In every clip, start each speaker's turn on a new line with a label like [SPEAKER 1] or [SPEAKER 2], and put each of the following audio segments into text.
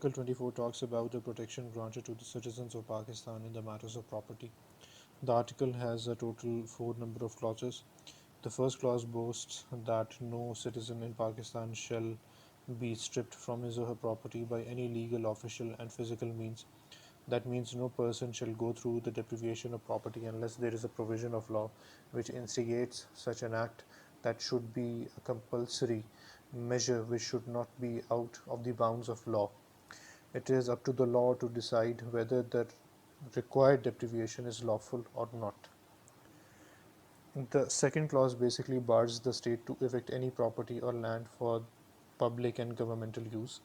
[SPEAKER 1] Article 24 talks about the protection granted to the citizens of Pakistan in the matters of property. The article has a total 4 number of clauses. The first clause boasts that no citizen in Pakistan shall be stripped from his or her property by any legal, official, and physical means. That means no person shall go through the deprivation of property unless there is a provision of law which instigates such an act. That should be a compulsory measure which should not be out of the bounds of law. It is up to the law to decide whether the required deprivation is lawful or not. The second clause basically bars the state to evict any property or land for public and governmental use.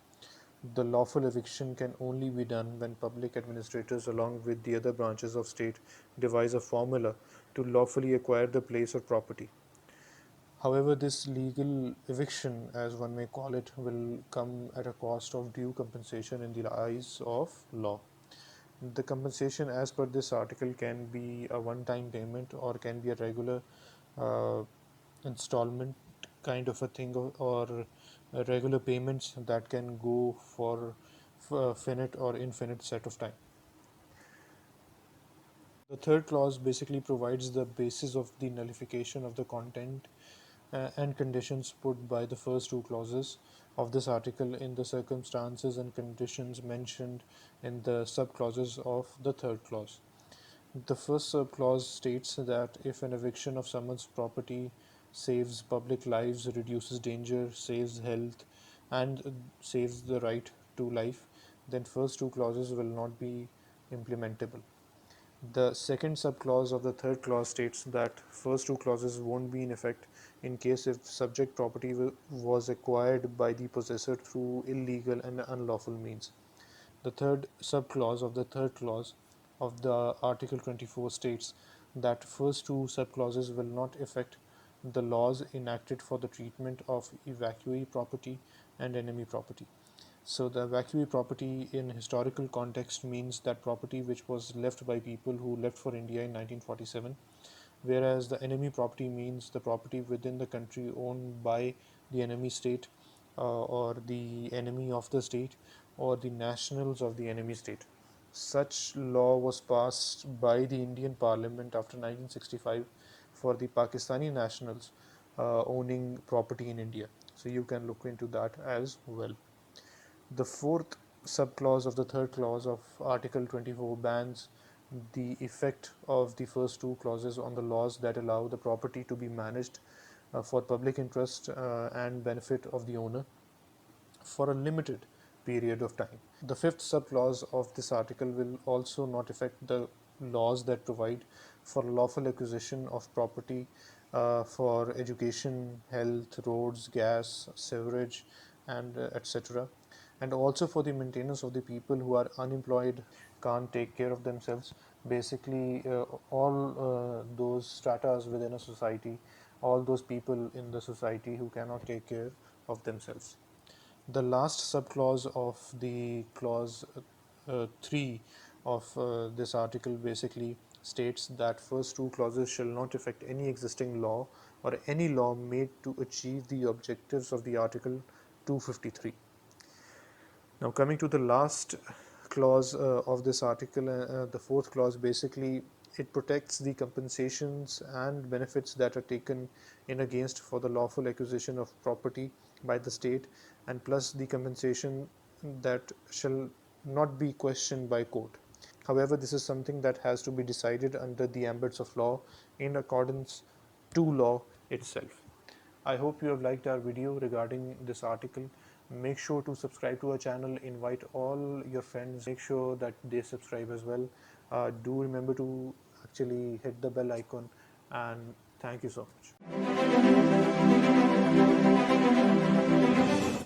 [SPEAKER 1] The lawful eviction can only be done when public administrators, along with the other branches of state, devise a formula to lawfully acquire the place or property. However, this legal eviction, as one may call it, will come at a cost of due compensation in the eyes of law. The compensation, as per this article, can be a one-time payment or can be a regular uh, installment kind of a thing, or regular payments that can go for a finite or infinite set of time. The third clause basically provides the basis of the nullification of the content and conditions put by the first two clauses of this article in the circumstances and conditions mentioned in the subclauses of the third clause. The first subclause states that if an eviction of someone's property saves public lives, reduces danger, saves health, and saves the right to life, then first two clauses will not be implementable. The second subclause of the third clause states that first two clauses won't be in effect in case if subject property was acquired by the possessor through illegal and unlawful means. The third subclause of the third clause of the Article 24 states that first two subclauses will not affect the laws enacted for the treatment of evacuee property and enemy property. So the evacuee property in historical context means that property which was left by people who left for India in 1947, whereas the enemy property means the property within the country owned by the enemy state, or the enemy of the state, or the nationals of the enemy state. Such law was passed by the Indian Parliament after 1965 for the Pakistani nationals owning property in India. So you can look into that as well. The fourth subclause of the third clause of Article 24 bans the effect of the first two clauses on the laws that allow the property to be managed for public interest and benefit of the owner for a limited period of time. The fifth subclause of this article will also not affect the laws that provide for lawful acquisition of property for education, health, roads, gas, sewerage, and etc. And also for the maintenance of the people who are unemployed, can't take care of themselves. Basically, all those stratas within a society, all those people in the society who cannot take care of themselves. The last subclause of the clause 3 of this article basically states that first two clauses shall not affect any existing law or any law made to achieve the objectives of the article 253. Now coming to the last clause of this article, the fourth clause, basically it protects the compensations and benefits that are taken in against for the lawful acquisition of property by the state, and plus the compensation that shall not be questioned by court. However, this is something that has to be decided under the ambits of law in accordance to law itself. I hope you have liked our video regarding this article. Make sure to subscribe to our channel, invite all your friends, make sure that they subscribe as well. Do remember to actually hit the bell icon, and thank you so much.